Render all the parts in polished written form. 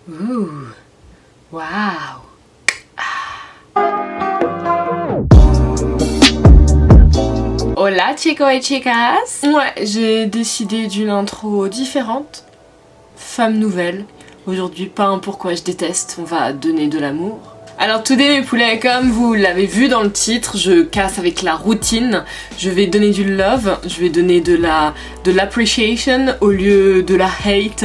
Ouh, waouh. Hola chicos et chicas. Ouais, j'ai décidé d'une intro différente. Femme nouvelle. Aujourd'hui, pas un pourquoi je déteste, on va donner de l'amour. Alors today mes poulets, comme vous l'avez vu dans le titre, je casse avec la routine. Je vais donner du love, je vais donner de l'appreciation au lieu de la hate,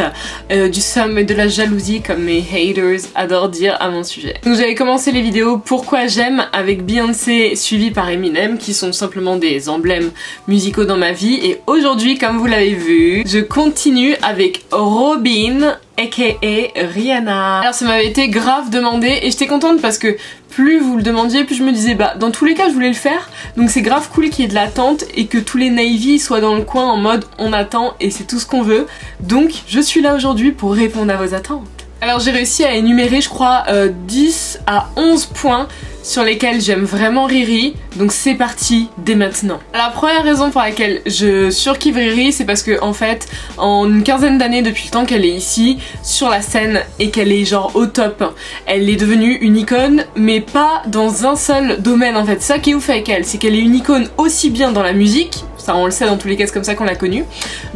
du somme et de la jalousie comme mes haters adorent dire à mon sujet. Donc j'avais commencé les vidéos Pourquoi j'aime avec Beyoncé suivi par Eminem qui sont simplement des emblèmes musicaux dans ma vie, et aujourd'hui comme vous l'avez vu, je continue avec Robyn aka Rihanna. Alors ça m'avait été grave demandé et j'étais contente parce que plus vous le demandiez, plus je me disais bah dans tous les cas je voulais le faire, donc c'est grave cool qu'il y ait de l'attente et que tous les Navy soient dans le coin en mode on attend et c'est tout ce qu'on veut. Donc je suis là aujourd'hui pour répondre à vos attentes. Alors j'ai réussi à énumérer je crois 10 à 11 points sur lesquels j'aime vraiment Riri, donc c'est parti dès maintenant. La première raison pour laquelle je surkiffe Riri, c'est parce que en fait, en une quinzaine d'années depuis le temps qu'elle est ici, sur la scène, et qu'elle est genre au top, elle est devenue une icône, mais pas dans un seul domaine en fait. Ça qui est ouf avec elle, c'est qu'elle est une icône aussi bien dans la musique, ça on le sait dans tous les cas, c'est comme ça qu'on l'a connue,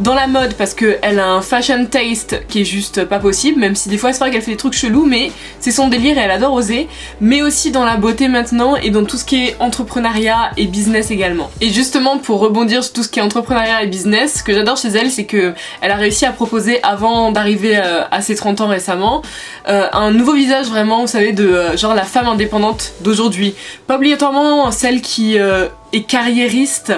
dans la mode parce qu'elle a un fashion taste qui est juste pas possible, même si des fois c'est vrai qu'elle fait des trucs chelous, mais c'est son délire et elle adore oser, mais aussi dans la beauté maintenant et dans tout ce qui est entrepreneuriat et business également. Et justement pour rebondir sur tout ce qui est entrepreneuriat et business, ce que j'adore chez elle, c'est que elle a réussi à proposer avant d'arriver à ses 30 ans récemment un nouveau visage vraiment, vous savez, de genre la femme indépendante d'aujourd'hui. Pas obligatoirement celle qui est carriériste,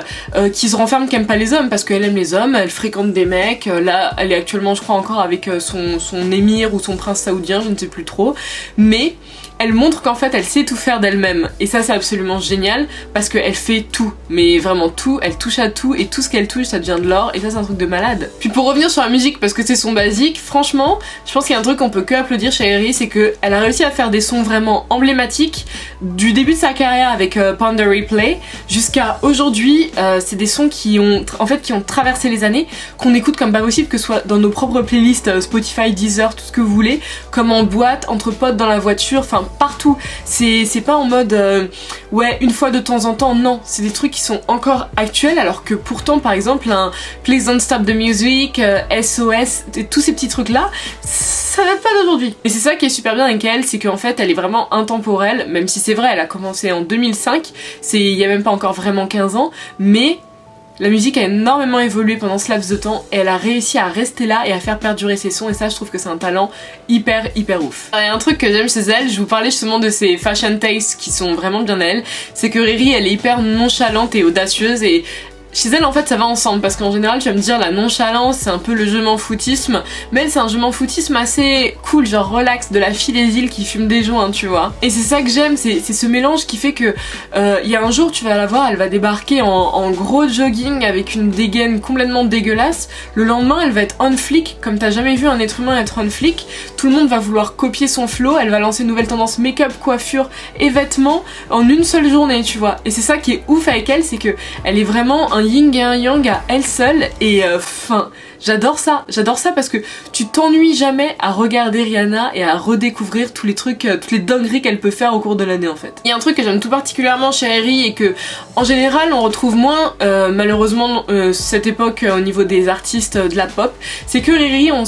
qui se renferme, qui aime pas les hommes parce qu'elle aime les hommes, elle fréquente des mecs, là elle est actuellement je crois encore avec son émir ou son prince saoudien, je ne sais plus trop, mais elle montre qu'en fait elle sait tout faire d'elle-même et ça c'est absolument génial parce qu'elle fait tout, mais vraiment tout, elle touche à tout et tout ce qu'elle touche ça devient de l'or et ça c'est un truc de malade. Puis pour revenir sur la musique parce que c'est son basique, franchement je pense qu'il y a un truc qu'on peut que applaudir chez Riri, c'est qu'elle a réussi à faire des sons vraiment emblématiques du début de sa carrière avec Pon de Replay jusqu'à aujourd'hui. C'est des sons qui ont traversé les années, qu'on écoute comme pas possible, que ce soit dans nos propres playlists Spotify, Deezer, tout ce que vous voulez, comme en boîte, entre potes, dans la voiture, enfin partout. C'est pas en mode ouais une fois de temps en temps, non, c'est des trucs qui sont encore actuels alors que pourtant par exemple un Please Don't Stop the Music, SOS, et tous ces petits trucs là, ça date pas d'aujourd'hui. Et c'est ça qui est super bien avec elle, c'est qu'en fait elle est vraiment intemporelle, même si c'est vrai elle a commencé en 2005, il y a même pas encore vraiment 15 ans, mais la musique a énormément évolué pendant ce laps de temps et elle a réussi à rester là et à faire perdurer ses sons, et ça je trouve que c'est un talent hyper ouf. Alors, il y a un truc que j'aime chez elle, je vous parlais justement de ses fashion tastes qui sont vraiment bien à elle, c'est que Riri elle est hyper nonchalante et audacieuse, et chez elle en fait ça va ensemble parce qu'en général tu vas me dire la nonchalance c'est un peu le je m'en foutisme, mais elle c'est un je m'en foutisme assez cool, genre relax, de la fille des îles qui fume des joints tu vois. Et c'est ça que j'aime, c'est ce mélange qui fait que il y a un jour tu vas la voir, elle va débarquer en gros jogging avec une dégaine complètement dégueulasse, le lendemain elle va être on flic comme t'as jamais vu un être humain être on flic, tout le monde va vouloir copier son flow, elle va lancer une nouvelle tendance make-up, coiffure et vêtements en une seule journée tu vois. Et c'est ça qui est ouf avec elle, c'est que elle est vraiment un yin et un yang à elle seule, et j'adore ça parce que tu t'ennuies jamais à regarder Rihanna et à redécouvrir tous les trucs, toutes les dingueries qu'elle peut faire au cours de l'année en fait. Il y a un truc que j'aime tout particulièrement chez Riri et que en général on retrouve moins malheureusement cette époque au niveau des artistes de la pop, c'est que Riri on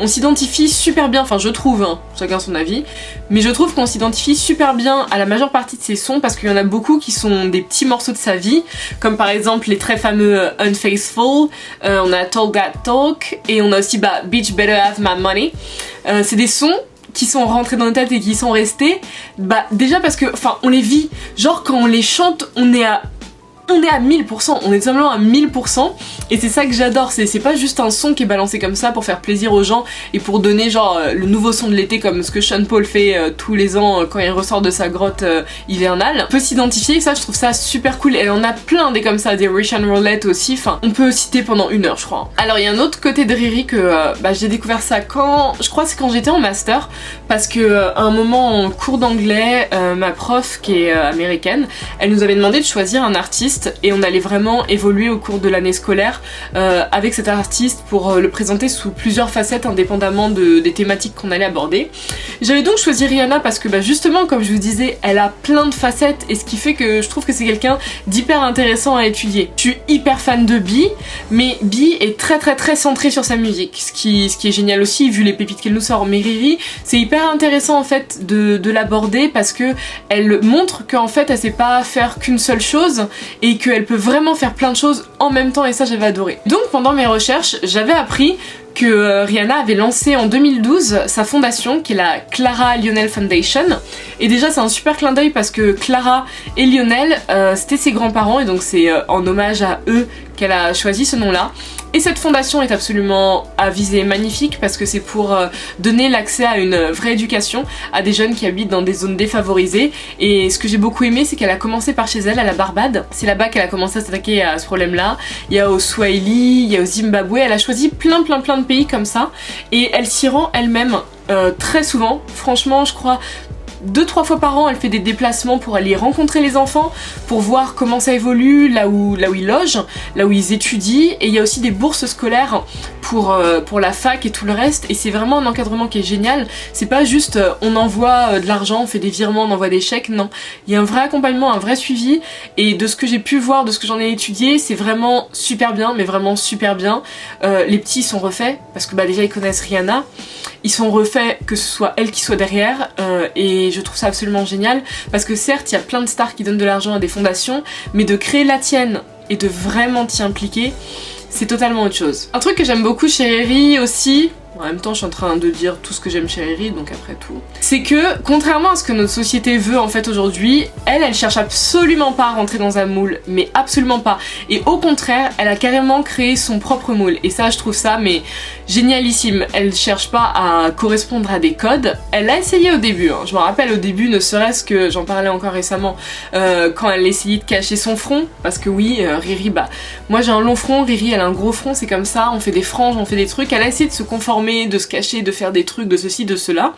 s'identifie super bien, enfin je trouve, hein, chacun son avis, mais je trouve qu'on s'identifie super bien à la majeure partie de ses sons parce qu'il y en a beaucoup qui sont des petits morceaux de sa vie, comme par exemple les très fameux Unfaithful, on a Talk That Talk et on a aussi Bitch Better Have My Money. C'est des sons qui sont rentrés dans nos têtes et qui sont restés déjà parce que enfin on les vit, genre quand on les chante on est à 1000%, on est simplement à 1000%, et c'est ça que j'adore, c'est pas juste un son qui est balancé comme ça pour faire plaisir aux gens et pour donner genre le nouveau son de l'été comme ce que Sean Paul fait tous les ans quand il ressort de sa grotte hivernale. On peut s'identifier, ça je trouve ça super cool, et on a plein des comme ça, des Russian Roulette aussi, enfin on peut citer pendant 1 heure je crois. Alors il y a un autre côté de Riri que j'ai découvert ça je crois c'est quand j'étais en master, parce que à un moment en cours d'anglais, ma prof qui est américaine, elle nous avait demandé de choisir un artiste artiste et on allait vraiment évoluer au cours de l'année scolaire avec cet artiste pour le présenter sous plusieurs facettes indépendamment des thématiques qu'on allait aborder. J'avais donc choisi Rihanna parce que justement, comme je vous disais, elle a plein de facettes et ce qui fait que je trouve que c'est quelqu'un d'hyper intéressant à étudier. Je suis hyper fan de Bee, mais Bee est très centrée sur sa musique, ce qui est génial aussi vu les pépites qu'elle nous sort. Mais Riri, c'est hyper intéressant en fait de l'aborder parce que elle montre qu'en fait elle sait pas faire qu'une seule chose et qu'elle peut vraiment faire plein de choses en même temps, et ça j'avais adoré. Donc pendant mes recherches, j'avais appris que Rihanna avait lancé en 2012 sa fondation qui est la Clara Lionel Foundation, et déjà c'est un super clin d'œil parce que Clara et Lionel c'était ses grands-parents et donc c'est en hommage à eux qu'elle a choisi ce nom-là. Et cette fondation est absolument à visée magnifique parce que c'est pour donner l'accès à une vraie éducation à des jeunes qui habitent dans des zones défavorisées. Et ce que j'ai beaucoup aimé, c'est qu'elle a commencé par chez elle, à la Barbade. C'est là-bas qu'elle a commencé à s'attaquer à ce problème-là. Il y a au Swahili, il y a au Zimbabwe, elle a choisi plein de pays comme ça. Et elle s'y rend elle-même très souvent. Franchement, je crois 2-3 fois par an, elle fait des déplacements pour aller rencontrer les enfants, pour voir comment ça évolue, là où ils logent, là où ils étudient, et il y a aussi des bourses scolaires pour la fac et tout le reste, et c'est vraiment un encadrement qui est génial. C'est pas juste on envoie de l'argent, on fait des virements, on envoie des chèques, non. Il y a un vrai accompagnement, un vrai suivi, et de ce que j'ai pu voir, de ce que j'en ai étudié, c'est vraiment super bien, mais vraiment super bien. Les petits sont refaits, parce que déjà ils connaissent Rihanna, ils sont refaits que ce soit elle qui soit derrière, et je trouve ça absolument génial parce que certes il y a plein de stars qui donnent de l'argent à des fondations, mais de créer la tienne et de vraiment t'y impliquer, c'est totalement autre chose. Un truc que j'aime beaucoup chez Riri aussi, en même temps je suis en train de dire tout ce que j'aime chez Riri, donc après tout, c'est que contrairement à ce que notre société veut en fait aujourd'hui, elle cherche absolument pas à rentrer dans un moule, mais absolument pas, et au contraire elle a carrément créé son propre moule, et ça je trouve ça mais génialissime. Elle cherche pas à correspondre à des codes, elle a essayé au début, je me rappelle au début, ne serait-ce que, j'en parlais encore récemment, quand elle essayait de cacher son front, parce que oui, Riri, moi j'ai un long front, Riri elle a un gros front, c'est comme ça, on fait des franges, on fait des trucs, elle a essayé de se conformer, de se cacher, de faire des trucs, de ceci, de cela,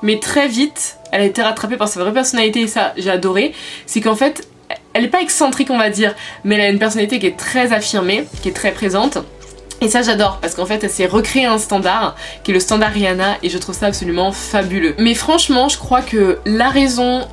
mais très vite elle a été rattrapée par sa vraie personnalité, et ça j'ai adoré. C'est qu'en fait elle est pas excentrique on va dire, mais elle a une personnalité qui est très affirmée, qui est très présente, et ça j'adore parce qu'en fait elle s'est recréé un standard qui est le standard Rihanna, et je trouve ça absolument fabuleux. Mais franchement je crois que la raison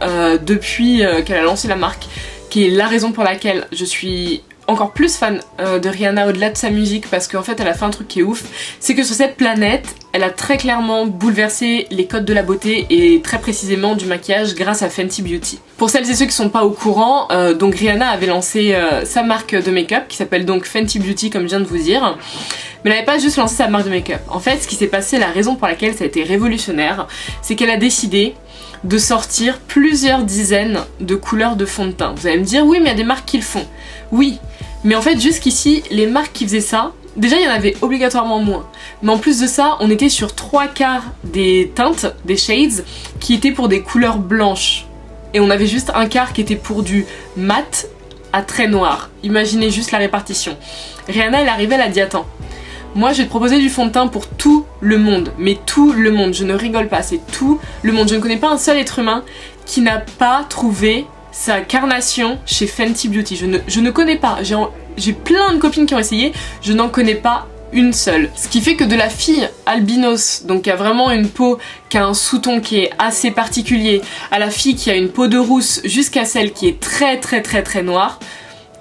depuis qu'elle a lancé la marque, qui est la raison pour laquelle je suis encore plus fan de Rihanna au-delà de sa musique, parce qu'en fait elle a fait un truc qui est ouf, c'est que sur cette planète elle a très clairement bouleversé les codes de la beauté et très précisément du maquillage grâce à Fenty Beauty. Pour celles et ceux qui sont pas au courant, donc Rihanna avait lancé sa marque de make-up qui s'appelle donc Fenty Beauty comme je viens de vous dire, mais elle n'avait pas juste lancé sa marque de make-up. En fait ce qui s'est passé, la raison pour laquelle ça a été révolutionnaire, c'est qu'elle a décidé de sortir plusieurs dizaines de couleurs de fond de teint. Vous allez me dire oui mais il y a des marques qui le font. Oui, mais en fait jusqu'ici les marques qui faisaient ça, déjà il y en avait obligatoirement moins, mais en plus de ça on était sur 3/4 des teintes, des shades, qui étaient pour des couleurs blanches, et on avait juste un quart qui était pour du mat à très noir. Imaginez juste la répartition. Rihanna elle arrivait, elle a dit attends, moi je vais te proposer du fond de teint pour tout le monde, mais tout le monde, je ne rigole pas, c'est tout le monde. Je ne connais pas un seul être humain qui n'a pas trouvé sa carnation chez Fenty Beauty. Je ne connais pas, j'ai plein de copines qui ont essayé, je n'en connais pas une seule. Ce qui fait que de la fille albinos, donc qui a vraiment une peau, qui a un sous-ton qui est assez particulier, à la fille qui a une peau de rousse, jusqu'à celle qui est très noire,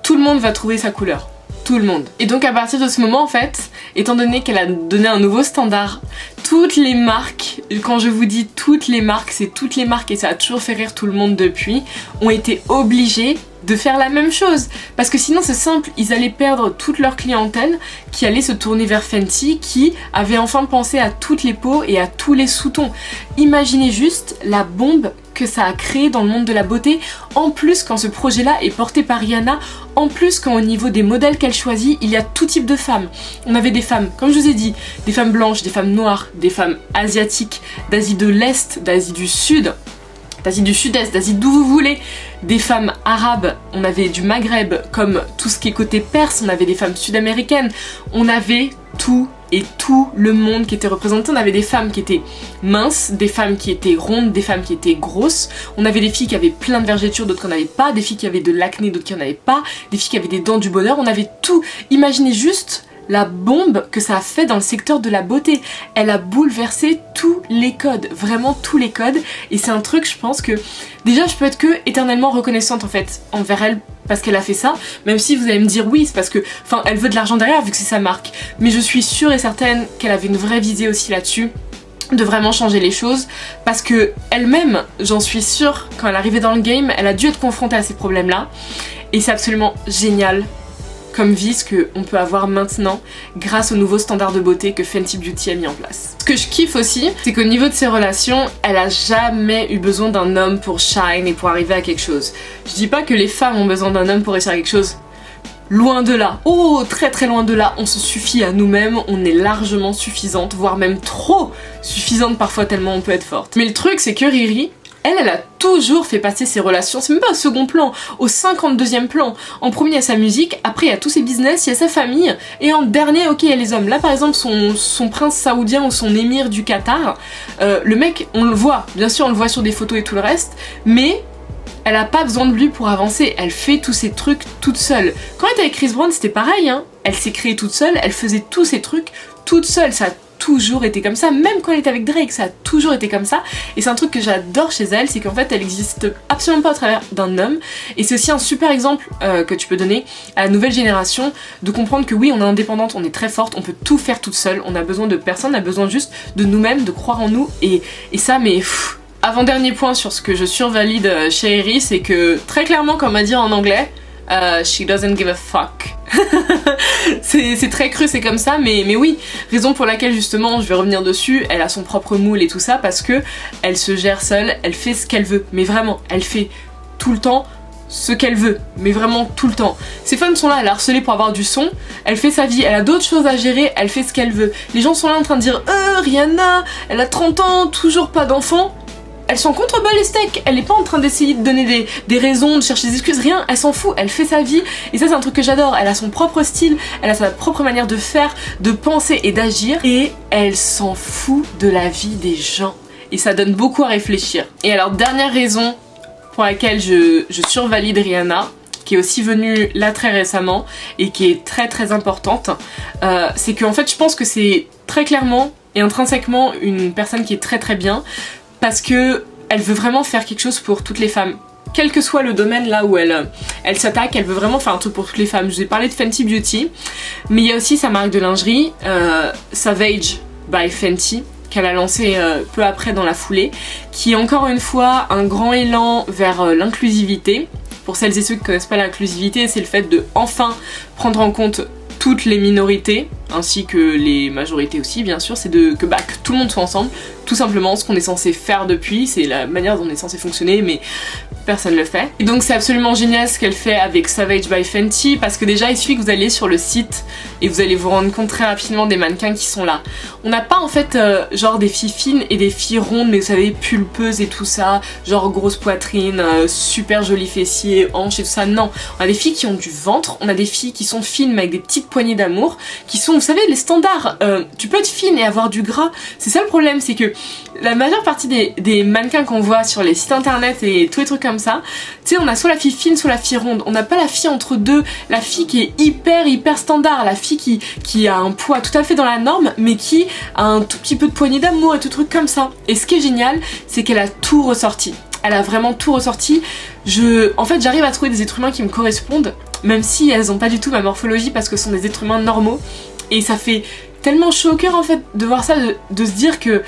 tout le monde va trouver sa couleur. Tout le monde. Et donc à partir de ce moment en fait, étant donné qu'elle a donné un nouveau standard, toutes les marques, quand je vous dis toutes les marques, c'est toutes les marques, et ça a toujours fait rire tout le monde depuis, ont été obligées de faire la même chose, parce que sinon c'est simple, ils allaient perdre toute leur clientèle qui allait se tourner vers Fenty, qui avait enfin pensé à toutes les peaux et à tous les sous-tons. Imaginez juste la bombe que ça a créé dans le monde de la beauté, en plus quand ce projet-là est porté par Rihanna, en plus quand au niveau des modèles qu'elle choisit, il y a tout type de femmes. On avait des femmes, comme je vous ai dit, des femmes blanches, des femmes noires, des femmes asiatiques, d'Asie de l'Est, d'Asie du Sud, d'Asie du Sud-Est, d'Asie d'où vous voulez, des femmes arabes, on avait du Maghreb, comme tout ce qui est côté perse, on avait des femmes sud-américaines, on avait tout et tout le monde qui était représenté. On avait des femmes qui étaient minces, des femmes qui étaient rondes, des femmes qui étaient grosses. On avait des filles qui avaient plein de vergetures, d'autres qui n'en avaient pas, des filles qui avaient de l'acné, d'autres qui n'en avaient pas, des filles qui avaient des dents du bonheur. On avait tout. Imaginez juste la bombe que ça a fait dans le secteur de la beauté. Elle a bouleversé tous les codes, vraiment tous les codes, et c'est un truc, je pense que déjà je peux être que éternellement reconnaissante en fait envers elle parce qu'elle a fait ça, même si vous allez me dire oui c'est parce que, enfin elle veut de l'argent derrière vu que c'est sa marque, mais je suis sûre et certaine qu'elle avait une vraie visée aussi là-dessus, de vraiment changer les choses, parce que elle-même, j'en suis sûre, quand elle arrivait dans le game, elle a dû être confrontée à ces problèmes-là, et c'est absolument génial comme vie ce qu'on peut avoir maintenant grâce aux nouveaux standards de beauté que Fenty Beauty a mis en place. Ce que je kiffe aussi, c'est qu'au niveau de ses relations, elle a jamais eu besoin d'un homme pour shine et pour arriver à quelque chose. Je dis pas que les femmes ont besoin d'un homme pour réussir à quelque chose. Loin de là, oh très très loin de là, on se suffit à nous-mêmes, on est largement suffisante, voire même trop suffisante parfois tellement on peut être forte. Mais le truc c'est que Riri, elle a toujours fait passer ses relations, c'est même pas au second plan, au 52e plan. En premier il y a sa musique, après il y a tous ses business, il y a sa famille, et en dernier, ok, il y a les hommes. Là par exemple son prince saoudien ou son émir du Qatar, le mec, on le voit, bien sûr on le voit sur des photos et tout le reste, mais elle a pas besoin de lui pour avancer, elle fait tous ces trucs toute seule. Quand elle était avec Chris Brown c'était pareil, hein. Elle s'est créée toute seule, elle faisait tous ces trucs toute seule, ça a toujours été comme ça, même quand elle était avec Drake, ça a toujours été comme ça, et c'est un truc que j'adore chez elle, c'est qu'en fait elle existe absolument pas au travers d'un homme, et c'est aussi un super exemple que tu peux donner à la nouvelle génération, de comprendre que oui on est indépendante, on est très forte, on peut tout faire toute seule, on a besoin de personne, on a besoin juste de nous-mêmes, de croire en nous, et ça mais... Avant-dernier point sur ce que je survalide chez Riri, c'est que très clairement, comme on va dire en anglais, she doesn't give a fuck. c'est très cru, c'est comme ça, mais oui, raison pour laquelle justement, je vais revenir dessus, elle a son propre moule et tout ça, parce que elle se gère seule, elle fait ce qu'elle veut, mais vraiment, elle fait tout le temps ce qu'elle veut, mais vraiment tout le temps. Ses fans sont là, elle a harcelé pour avoir du son, elle fait sa vie, elle a d'autres choses à gérer, elle fait ce qu'elle veut. Les gens sont là en train de dire Rihanna, elle a 30 ans, toujours pas d'enfant. Elle s'en contrebat les steaks, elle est pas en train d'essayer de donner des raisons, de chercher des excuses, rien, elle s'en fout, elle fait sa vie, et ça c'est un truc que j'adore, elle a son propre style, elle a sa propre manière de faire, de penser et d'agir, et elle s'en fout de la vie des gens, et ça donne beaucoup à réfléchir. Et alors dernière raison pour laquelle je survalide Rihanna, qui est aussi venue là très récemment, et qui est très très importante, c'est qu'en fait je pense que c'est très clairement et intrinsèquement une personne qui est très très bien, parce que elle veut vraiment faire quelque chose pour toutes les femmes. Quel que soit le domaine là où elle s'attaque, elle veut vraiment faire un truc pour toutes les femmes. Je vous ai parlé de Fenty Beauty, mais il y a aussi sa marque de lingerie, Savage by Fenty, qu'elle a lancé peu après dans la foulée, qui est encore une fois un grand élan vers l'inclusivité. Pour celles et ceux qui ne connaissent pas l'inclusivité, c'est le fait de enfin prendre en compte toutes les minorités, ainsi que les majorités aussi bien sûr, c'est que tout le monde soit ensemble, tout simplement ce qu'on est censé faire depuis, c'est la manière dont on est censé fonctionner, mais personne le fait. Et donc c'est absolument génial ce qu'elle fait avec Savage by Fenty, parce que déjà il suffit que vous allez sur le site et vous allez vous rendre compte très rapidement des mannequins qui sont là. On n'a pas en fait genre des filles fines et des filles rondes, mais vous savez pulpeuses et tout ça, genre grosse poitrine, super joli fessier, hanches et tout ça, non. On a des filles qui ont du ventre, on a des filles qui sont fines mais avec des petites poignées d'amour, qui sont, vous savez, les standards. Tu peux être fine et avoir du gras, c'est ça le problème, c'est que la majeure partie des mannequins qu'on voit sur les sites internet et tous les trucs comme ça, tu sais, on a soit la fille fine, soit la fille ronde. On n'a pas la fille entre deux, la fille qui est hyper standard, la fille qui a un poids tout à fait dans la norme, mais qui a un tout petit peu de poignée d'amour et tout truc comme ça. Et ce qui est génial, c'est qu'elle a tout ressorti. Elle a vraiment tout ressorti. En fait, j'arrive à trouver des êtres humains qui me correspondent, même si elles n'ont pas du tout ma morphologie, parce que ce sont des êtres humains normaux. Et ça fait tellement chaud au cœur en fait de voir ça, de se dire que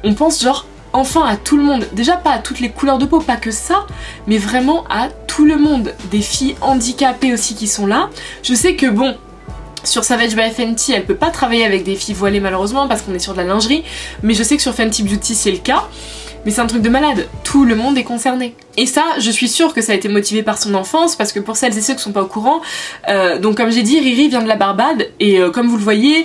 on pense genre enfin à tout le monde, déjà pas à toutes les couleurs de peau, pas que ça, mais vraiment à tout le monde, des filles handicapées aussi qui sont là. Je sais que bon, sur Savage by Fenty, elle peut pas travailler avec des filles voilées malheureusement parce qu'on est sur de la lingerie, mais je sais que sur Fenty Beauty c'est le cas. Mais c'est un truc de malade, tout le monde est concerné. Et ça, je suis sûre que ça a été motivé par son enfance, parce que pour celles et ceux qui sont pas au courant, donc comme j'ai dit, Riri vient de la Barbade, et comme vous le voyez,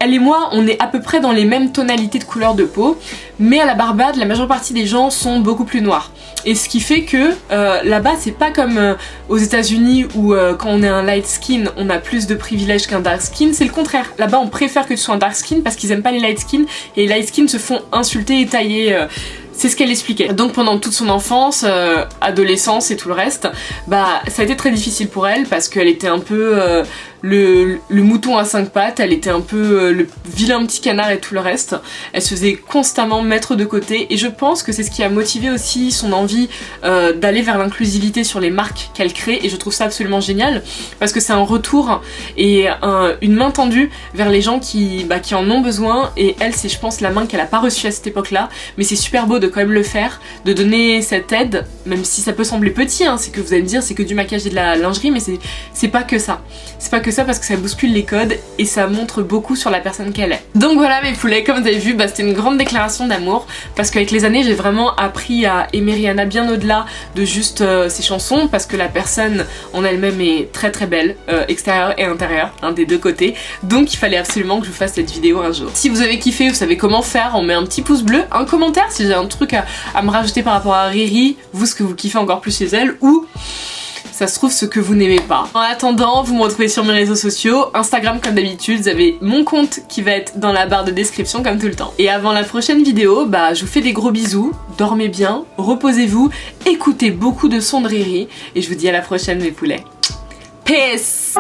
Elle et moi, on est à peu près dans les mêmes tonalités de couleur de peau, mais à la Barbade, la majeure partie des gens sont beaucoup plus noirs. Et ce qui fait que là-bas, c'est pas comme aux États-Unis où quand on est un light skin, on a plus de privilèges qu'un dark skin. C'est le contraire. Là-bas, on préfère que tu sois un dark skin parce qu'ils aiment pas les light skin et les light skin se font insulter et tailler. C'est ce qu'elle expliquait. Donc pendant toute son enfance, adolescence et tout le reste, bah ça a été très difficile pour elle parce qu'elle était un peu le mouton à 5 pattes, elle était un peu le vilain petit canard et tout le reste. Elle se faisait constamment mettre de côté et je pense que c'est ce qui a motivé aussi son envie d'aller vers l'inclusivité sur les marques qu'elle crée et je trouve ça absolument génial parce que c'est un retour et une main tendue vers les gens qui en ont besoin et elle c'est je pense la main qu'elle a pas reçue à cette époque là mais c'est super beau de quand même le faire, de donner cette aide, même si ça peut sembler petit, hein, c'est que vous allez me dire c'est que du maquillage et de la lingerie, mais c'est pas que ça. C'est pas que ça parce que ça bouscule les codes et ça montre beaucoup sur la personne qu'elle est. Donc voilà mes poulets, comme vous avez vu, c'était une grande déclaration d'amour parce qu'avec les années j'ai vraiment appris à aimer Rihanna bien au-delà de juste ses chansons parce que la personne en elle-même est très très belle, extérieure et intérieure, des deux côtés. Donc il fallait absolument que je vous fasse cette vidéo un jour. Si vous avez kiffé, vous savez comment faire, on met un petit pouce bleu, un commentaire si j'ai un truc à me rajouter par rapport à Riri, vous ce que vous kiffez encore plus chez elle ou ça se trouve ce que vous n'aimez pas. En attendant, vous me retrouvez sur mes réseaux sociaux, Instagram comme d'habitude, vous avez mon compte qui va être dans la barre de description comme tout le temps. Et avant la prochaine vidéo, je vous fais des gros bisous, dormez bien, reposez-vous, écoutez beaucoup de sons de Riri et je vous dis à la prochaine mes poulets. Peace!